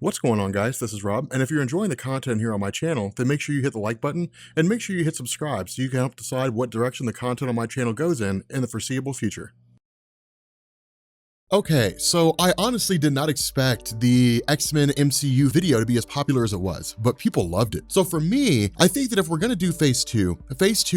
What's going on, guys? This is Rob, and if you're enjoying the content here on my channel, then make sure you hit the like button and make sure you hit subscribe so you can help decide what direction the content on my channel goes in the foreseeable future. Okay, so I honestly did not expect the X-Men MCU video to be as popular as it was, but people loved it. So for me, I think that if we're gonna do phase two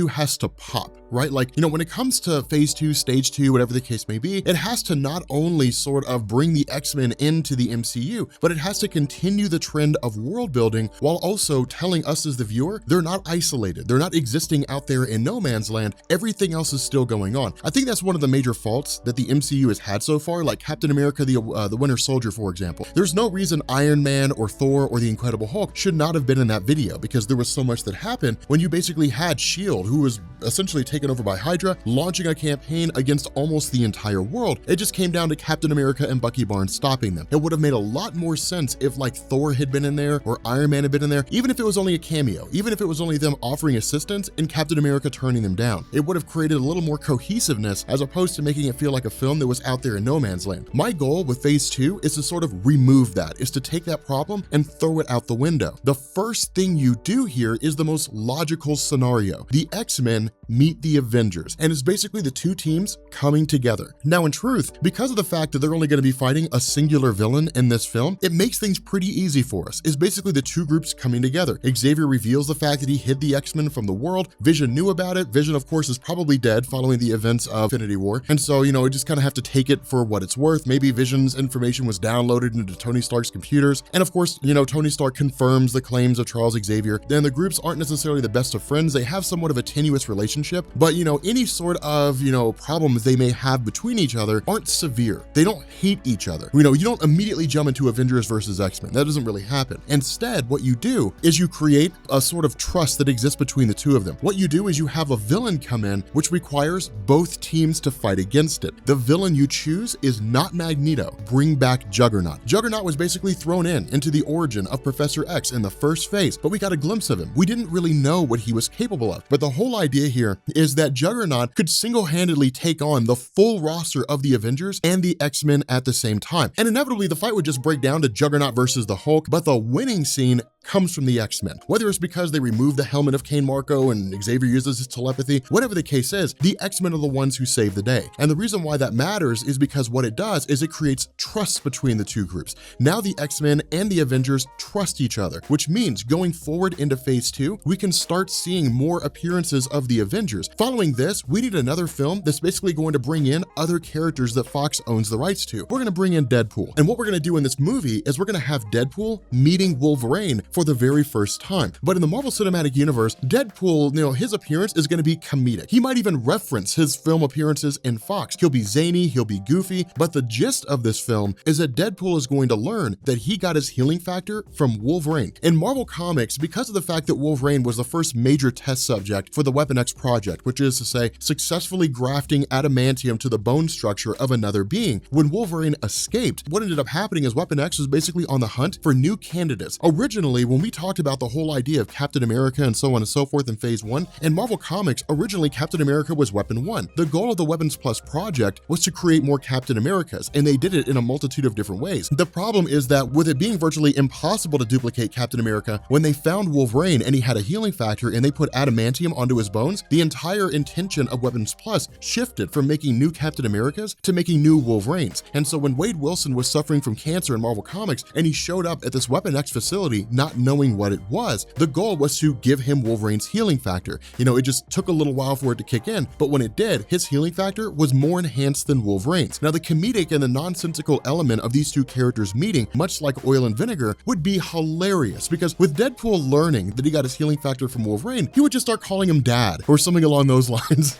has to pop, right? Like, when it comes to phase two, stage two, whatever the case may be, it has to not only sort of bring the X-Men into the MCU, but it has to continue the trend of world building while also telling us as the viewer, they're not isolated. They're not existing out there in no man's land. Everything else is still going on. I think that's one of the major faults that the MCU has had so far, like Captain America, the Winter Soldier, for example. There's no reason Iron Man or Thor or the Incredible Hulk should not have been in that video because there was so much that happened when you basically had S.H.I.E.L.D., who was essentially taken over by Hydra, launching a campaign against almost the entire world. It just came down to Captain America and Bucky Barnes stopping them. It would have made a lot more sense if like Thor had been in there or Iron Man had been in there, even if it was only a cameo, even if it was only them offering assistance and Captain America turning them down. It would have created a little more cohesiveness as opposed to making it feel like a film that was out there in no man's land. My goal with phase two is to sort of remove that, is to take that problem and throw it out the window. The first thing you do here is the most logical scenario. The X-Men meet the Avengers, and it's basically the two teams coming together. Now, in truth, because of the fact that they're only going to be fighting a singular villain in this film, it makes things pretty easy for us. It's basically the two groups coming together. Xavier reveals the fact that he hid the X-Men from the world. Vision knew about it. Vision, of course, is probably dead following the events of Infinity War. And so, we just kind of have to take it for what it's worth. Maybe Vision's information was downloaded into Tony Stark's computers. And of course, Tony Stark confirms the claims of Charles Xavier. Then the groups aren't necessarily the best of friends. They have somewhat of a tenuous relationship, but any sort of, problems they may have between each other aren't severe. They don't hate each other. You don't immediately jump into Avengers versus X-Men. That doesn't really happen. Instead, what you do is you create a sort of trust that exists between the two of them. What you do is you have a villain come in, which requires both teams to fight against it. The villain you choose is not Magneto. Bring back Juggernaut. Juggernaut was basically thrown into the origin of Professor X in the first phase, but we got a glimpse of him. We didn't really know what he was capable of. But the whole idea here is that Juggernaut could single-handedly take on the full roster of the Avengers and the X-Men at the same time. And inevitably, the fight would just break down to Juggernaut versus the Hulk, but the winning scene comes from the X-Men. Whether it's because they removed the helmet of Kane Marco and Xavier uses his telepathy, whatever the case is, the X-Men are the ones who save the day. And the reason why that matters is because what it does is it creates trust between the two groups. Now the X-Men and the Avengers trust each other, which means going forward into phase two, we can start seeing more appearances of the Avengers. Following this, we need another film that's basically going to bring in other characters that Fox owns the rights to. We're gonna bring in Deadpool. And what we're gonna do in this movie is we're gonna have Deadpool meeting Wolverine for the very first time. But in the Marvel Cinematic Universe, Deadpool, his appearance is gonna be comedic. He might even reference his film appearances in Fox. He'll be zany, he'll be goofy, but the gist of this film is that Deadpool is going to learn that he got his healing factor from Wolverine. In Marvel Comics, because of the fact that Wolverine was the first major test subject for the Weapon X project, which is to say, successfully grafting adamantium to the bone structure of another being, when Wolverine escaped, what ended up happening is Weapon X was basically on the hunt for new candidates. Originally, when we talked about the whole idea of Captain America and so on and so forth in phase one, in Marvel Comics, originally Captain America was Weapon 1. The goal of the Weapons Plus project was to create more Captain Americas, and they did it in a multitude of different ways. The problem is that with it being virtually impossible to duplicate Captain America, when they found Wolverine and he had a healing factor and they put adamantium onto his bones, the entire intention of Weapons Plus shifted from making new Captain Americas to making new Wolverines. And so when Wade Wilson was suffering from cancer in Marvel Comics and he showed up at this Weapon X facility not knowing what it was, the goal was to give him Wolverine's healing factor. It just took a little while for it to kick in, but when it did, his healing factor was more enhanced than Wolverine's. Now, the comedic and the nonsensical element of these two characters meeting, much like oil and vinegar, would be hilarious because with Deadpool learning that he got his healing factor from Wolverine, he would just start calling him dad or something along those lines.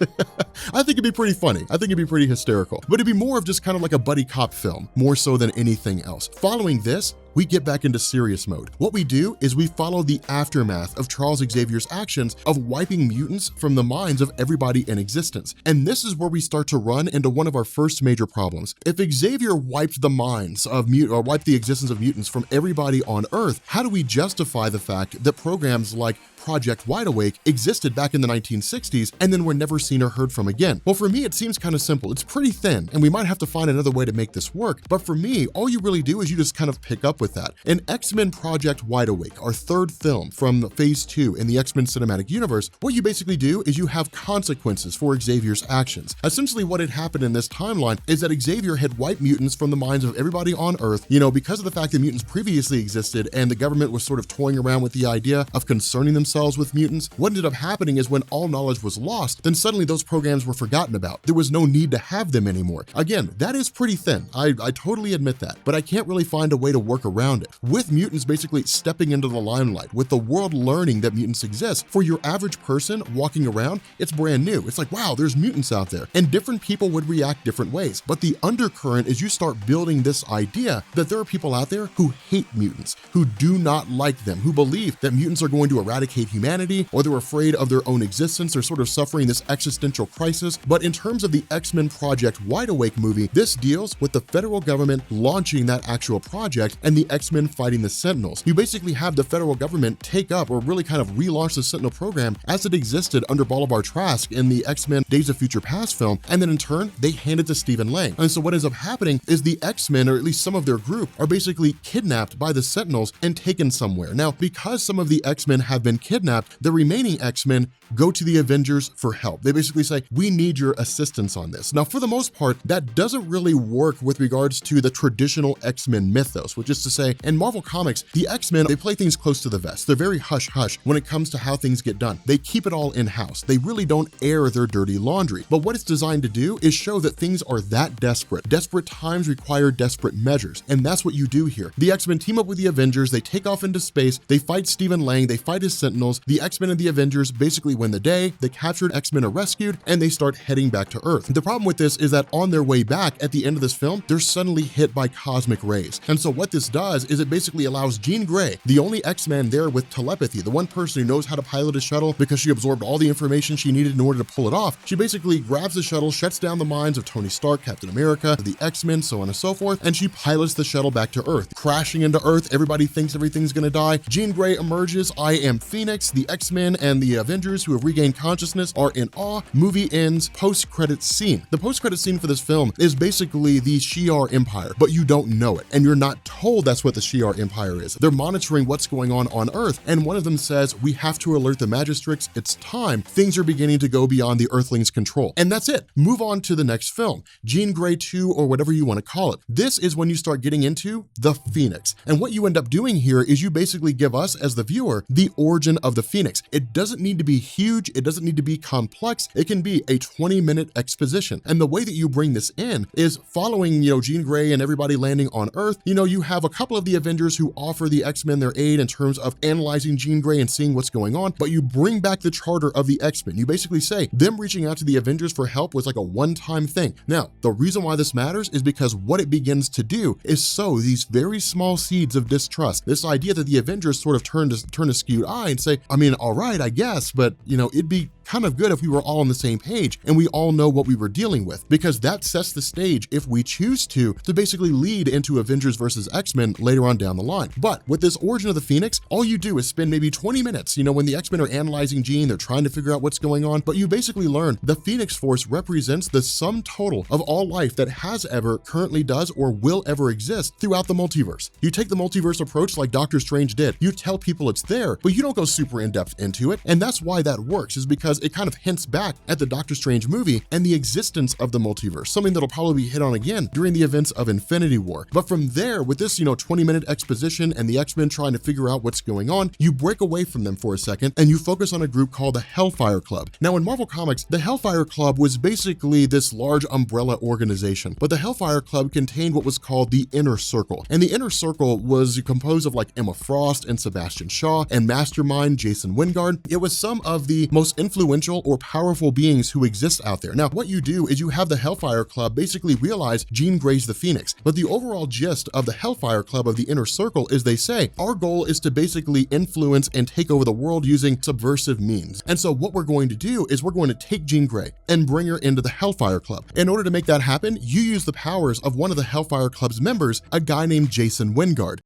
I think it'd be pretty funny. I think it'd be pretty hysterical, but it'd be more of just kind of like a buddy cop film, more so than anything else. Following this, we get back into serious mode. What we do is we follow the aftermath of Charles Xavier's actions of wiping mutants from the minds of everybody in existence. And this is where we start to run into one of our first major problems. If Xavier wiped the minds of wiped the existence of mutants from everybody on Earth, how do we justify the fact that programs like Project Wide Awake existed back in the 1960s and then were never seen or heard from again? Well, for me, it seems kind of simple. It's pretty thin, and we might have to find another way to make this work. But for me, all you really do is you just kind of pick up with that. In X-Men Project Wide Awake, our third film from Phase 2 in the X-Men cinematic universe, what you basically do is you have consequences for Xavier's actions. Essentially, what had happened in this timeline is that Xavier had wiped mutants from the minds of everybody on Earth, because of the fact that mutants previously existed and the government was sort of toying around with the idea of concerning themselves with mutants. What ended up happening is when all knowledge was lost, then suddenly those programs were forgotten about. There was no need to have them anymore. Again, that is pretty thin. I totally admit that, but I can't really find a way to work around it. With mutants basically stepping into the limelight, with the world learning that mutants exist, for your average person walking around, it's brand new. It's like, wow, there's mutants out there, and different people would react different ways. But the undercurrent is you start building this idea that there are people out there who hate mutants, who do not like them, who believe that mutants are going to eradicate humanity, or they're afraid of their own existence, or sort of suffering this existential crisis. But in terms of the X-Men Project Wide Awake movie, this deals with the federal government launching that actual project and the X-Men fighting the Sentinels. You basically have the federal government take up or really kind of relaunch the Sentinel program as it existed under Bolivar Trask in the X-Men Days of Future Past film, and then in turn, they hand it to Stephen Lang. And so what ends up happening is the X-Men, or at least some of their group, are basically kidnapped by the Sentinels and taken somewhere. Now, because some of the X-Men have been kidnapped, the remaining X-Men go to the Avengers for help. They basically say, we need your assistance on this. Now, for the most part, that doesn't really work with regards to the traditional X-Men mythos, which is to say, in Marvel Comics, the X-Men, they play things close to the vest. They're very hush-hush when it comes to how things get done. They keep it all in-house. They really don't air their dirty laundry. But what it's designed to do is show that things are that desperate. Desperate times require desperate measures, and that's what you do here. The X-Men team up with the Avengers, they take off into space, they fight Stephen Lang, they fight his Sentinels, the X-Men and the Avengers basically win the day, the captured X-Men are rescued, and they start heading back to Earth. The problem with this is that on their way back, at the end of this film, they're suddenly hit by cosmic rays. And so what this does is it basically allows Jean Grey, the only X-Man there with telepathy, the one person who knows how to pilot a shuttle because she absorbed all the information she needed in order to pull it off, she basically grabs the shuttle, shuts down the minds of Tony Stark, Captain America, the X-Men, so on and so forth, and she pilots the shuttle back to Earth. Crashing into Earth, everybody thinks everything's gonna die. Jean Grey emerges, I am Phoenix, the X-Men and the Avengers who have regained consciousness are in awe. Movie ends, post-credits scene. The post-credits scene for this film is basically the Shiar Empire, but you don't know it, and you're not told that's what the Shiar Empire is. They're monitoring what's going on Earth, and one of them says, we have to alert the Magistrates, it's time. Things are beginning to go beyond the Earthlings' control. And that's it. Move on to the next film, Jean Grey 2, or whatever you want to call it. This is when you start getting into the Phoenix. And what you end up doing here is you basically give us, as the viewer, the origin of the Phoenix. It doesn't need to be huge, it doesn't need to be complex, it can be a 20-minute exposition. And the way that you bring this in is following, Jean Grey and everybody landing on Earth. You have a couple of the Avengers who offer the X-Men their aid in terms of analyzing Jean Grey and seeing what's going on, but you bring back the charter of the X-Men. You basically say them reaching out to the Avengers for help was like a one-time thing. Now, the reason why this matters is because what it begins to do is sow these very small seeds of distrust. This idea that the Avengers sort of turn a skewed eye and say, all right, I guess, but it'd be kind of good if we were all on the same page and we all know what we were dealing with, because that sets the stage, if we choose to basically lead into Avengers versus X-Men later on down the line. But with this origin of the Phoenix, all you do is spend maybe 20 minutes, when the X-Men are analyzing Jean, they're trying to figure out what's going on, but you basically learn the Phoenix Force represents the sum total of all life that has ever, currently does, or will ever exist throughout the multiverse. You take the multiverse approach like Doctor Strange did. You tell people it's there, but you don't go super in-depth into it, and that's why that works, is because it kind of hints back at the Doctor Strange movie and the existence of the multiverse, something that'll probably be hit on again during the events of Infinity War. But from there, with this, 20-minute exposition and the X-Men trying to figure out what's going on, you break away from them for a second and you focus on a group called the Hellfire Club. Now, in Marvel Comics, the Hellfire Club was basically this large umbrella organization, but the Hellfire Club contained what was called the Inner Circle. And the Inner Circle was composed of like Emma Frost and Sebastian Shaw and Mastermind Jason Wyngarde. It was some of the most influential or powerful beings who exist out there. Now, what you do is you have the Hellfire Club basically realize Jean Grey's the Phoenix, but the overall gist of the Hellfire Club of the Inner Circle is they say, our goal is to basically influence and take over the world using subversive means. And so what we're going to do is we're going to take Jean Grey and bring her into the Hellfire Club. In order to make that happen, you use the powers of one of the Hellfire Club's members, a guy named Jason Wyngarde.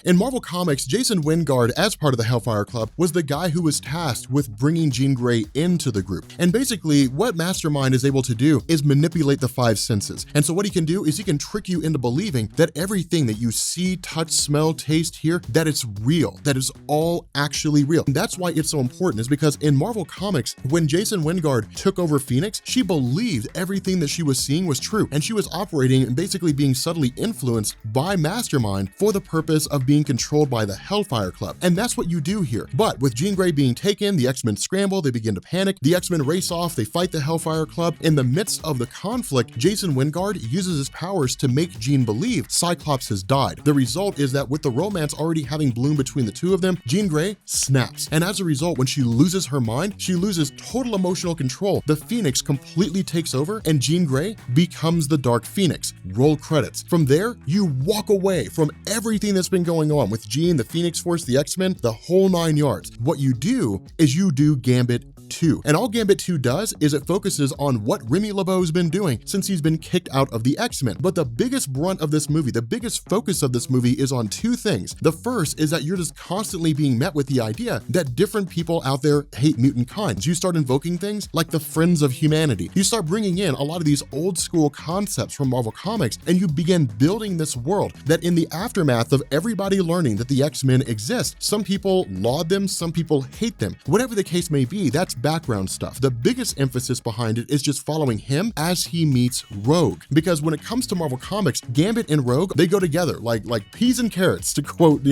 In Marvel Comics, Jason Wyngarde, as part of the Hellfire Club, was the guy who was tasked with bringing Jean Grey into the group. And basically, what Mastermind is able to do is manipulate the five senses. And so what he can do is he can trick you into believing that everything that you see, touch, smell, taste, hear, that it's real, that is all actually real. And that's why it's so important, is because in Marvel Comics, when Jason Wyngarde took over Phoenix, she believed everything that she was seeing was true. And she was operating and basically being subtly influenced by Mastermind for the purpose of being controlled by the Hellfire Club. And that's what you do here. But with Jean Grey being taken, the X-Men scramble, they begin to panic, the X-Men race off, they fight the Hellfire Club. In the midst of the conflict, Jason Wyngarde uses his powers to make Jean believe Cyclops has died. The result is that with the romance already having bloomed between the two of them, Jean Grey snaps. And as a result, when she loses her mind, she loses total emotional control. The Phoenix completely takes over and Jean Grey becomes the Dark Phoenix. Roll credits. From there, you walk away from everything that's been going on with Jean, the Phoenix Force, the X-Men, the whole 9 yards. What you do is you do Gambit 2. And all Gambit 2 does is it focuses on what Remy LeBeau's been doing since he's been kicked out of the X-Men. But the biggest brunt of this movie, the biggest focus of this movie is on two things. The first is that you're just constantly being met with the idea that different people out there hate mutant kinds. You start invoking things like the Friends of Humanity. You start bringing in a lot of these old school concepts from Marvel Comics, and you begin building this world that in the aftermath of everybody learning that the X-Men exist, some people laud them, some people hate them. Whatever the case may be, that's background stuff. The biggest emphasis behind it is just following him as he meets Rogue. Because when it comes to Marvel Comics, Gambit and Rogue, they go together like peas and carrots, to quote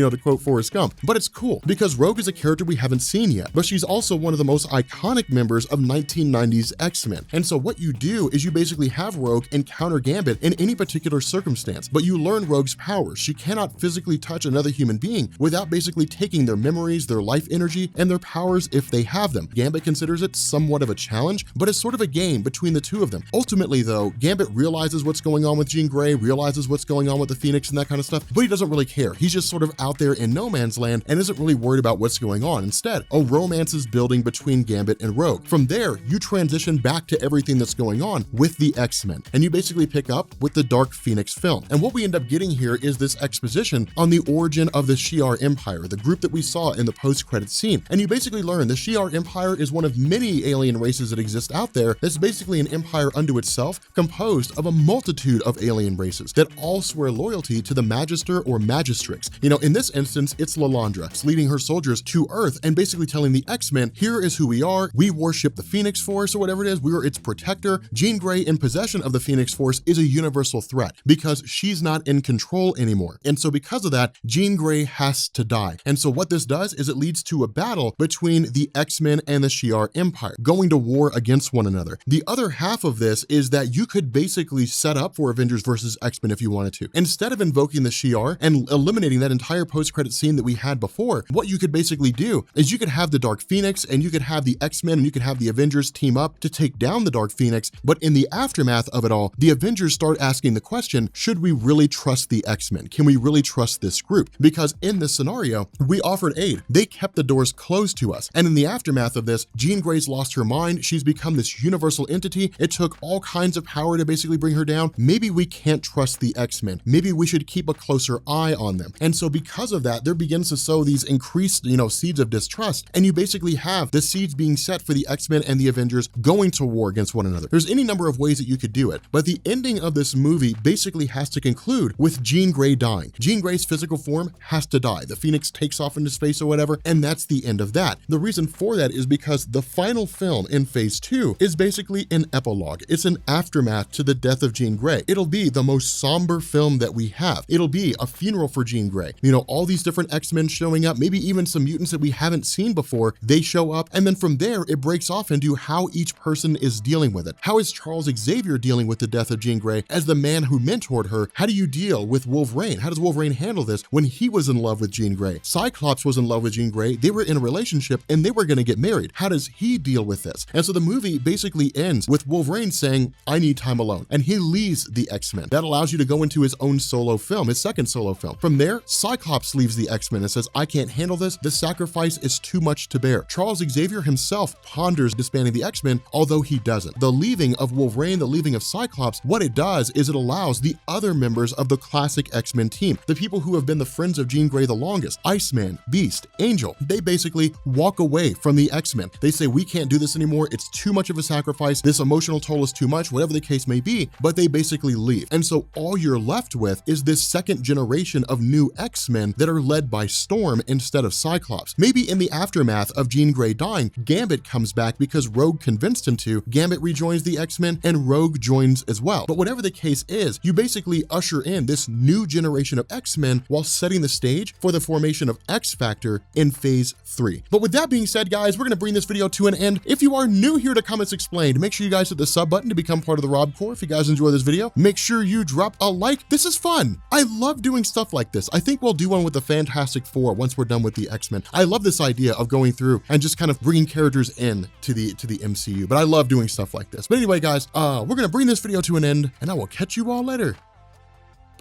Forrest Gump. But it's cool because Rogue is a character we haven't seen yet, but she's also one of the most iconic members of 1990s X-Men. And so what you do is you basically have Rogue encounter Gambit in any particular circumstance, but you learn Rogue's powers. She cannot physically touch another human being without basically taking their memories, their life energy, and their powers if they have them. Gambit considers it somewhat of a challenge, but it's sort of a game between the two of them. Ultimately though, Gambit realizes what's going on with Jean Grey, realizes what's going on with the Phoenix and that kind of stuff, but he doesn't really care. He's just sort of out there in no man's land and isn't really worried about what's going on. Instead, a romance is building between Gambit and Rogue. From there, you transition back to everything that's going on with the X-Men, and you basically pick up with the Dark Phoenix film. And what we end up getting here is this exposition on the origin of the Shiar Empire, the group that we saw in the post-credit scene. And you basically learn the Shiar Empire is one of many alien races that exist out there that's basically an empire unto itself, composed of a multitude of alien races that all swear loyalty to the Magister or Magistrix. In this instance, it's Lalandra. It's leading her soldiers to Earth and basically telling the X-Men, here is who we are. We worship the Phoenix Force or whatever it is. We are its protector. Jean Grey in possession of the Phoenix Force is a universal threat because she's not in control anymore. And so because of that, Jean Grey has to die. And so what this does is it leads to a battle between the X-Men and the Shiar Empire, going to war against one another. The other half of this is that you could basically set up for Avengers versus X-Men if you wanted to. Instead of invoking the Shiar and eliminating that entire post-credit scene that we had before, what you could basically do is you could have the Dark Phoenix and you could have the X-Men and you could have the Avengers team up to take down the Dark Phoenix. But in the aftermath of it all, the Avengers start asking the question, should we really trust the X-Men? Can we really trust this group? Because in this scenario, we offered aid. They kept the doors closed to us. And in the aftermath of this, Jean Grey's lost her mind. She's become this universal entity. It took all kinds of power to basically bring her down. Maybe we can't trust the X-Men. Maybe we should keep a closer eye on them. And so because of that, there begins to sow these increased, seeds of distrust. And you basically have the seeds being set for the X-Men and the Avengers going to war against one another. There's any number of ways that you could do it, but the ending of this movie basically has to conclude with Jean Grey dying. Jean Grey's physical form has to die. The Phoenix takes off into space or whatever, and that's the end of that. The reason for that is because the final film in phase 2 is basically an epilogue. It's an aftermath to the death of Jean Grey. It'll be the most somber film that we have. It'll be a funeral for Jean Grey. All these different X-Men showing up, maybe even some mutants that we haven't seen before, they show up, and then from there, it breaks off into how each person is dealing with it. How is Charles Xavier dealing with the death of Jean Grey as the man who mentored her? How do you deal with Wolverine? How does Wolverine handle this when he was in love with Jean Grey? Cyclops was in love with Jean Grey. They were in a relationship and they were going to get married. How does does he deal with this? And so the movie basically ends with Wolverine saying, I need time alone. And he leaves the X-Men. That allows you to go into his own solo film, his second solo film. From there, Cyclops leaves the X-Men and says, I can't handle this. The sacrifice is too much to bear. Charles Xavier himself ponders disbanding the X-Men, although he doesn't. The leaving of Wolverine, the leaving of Cyclops, what it does is it allows the other members of the classic X-Men team, the people who have been the friends of Jean Grey the longest, Iceman, Beast, Angel, they basically walk away from the X-Men. They say, we can't do this anymore. It's too much of a sacrifice. This emotional toll is too much, whatever the case may be, but they basically leave. And so all you're left with is this second generation of new X-Men that are led by Storm instead of Cyclops. Maybe in the aftermath of Jean Grey dying, Gambit comes back because Rogue convinced him to. Gambit rejoins the X-Men and Rogue joins as well. But whatever the case is, you basically usher in this new generation of X-Men while setting the stage for the formation of X-Factor in Phase 3. But with that being said, guys, we're gonna bring this video to an end. If you are new here to Comics Explained, make sure you guys hit the sub button to become part of the Rob Corps. If you guys enjoy this video, make sure you drop a like. This is fun. I love doing stuff like this. I think we'll do one with the Fantastic Four once we're done with the X-Men. I love this idea of going through and just kind of bringing characters in to the MCU, but I love doing stuff like this. But anyway, guys, we're gonna bring this video to an end, and I will catch you all later.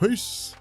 Peace.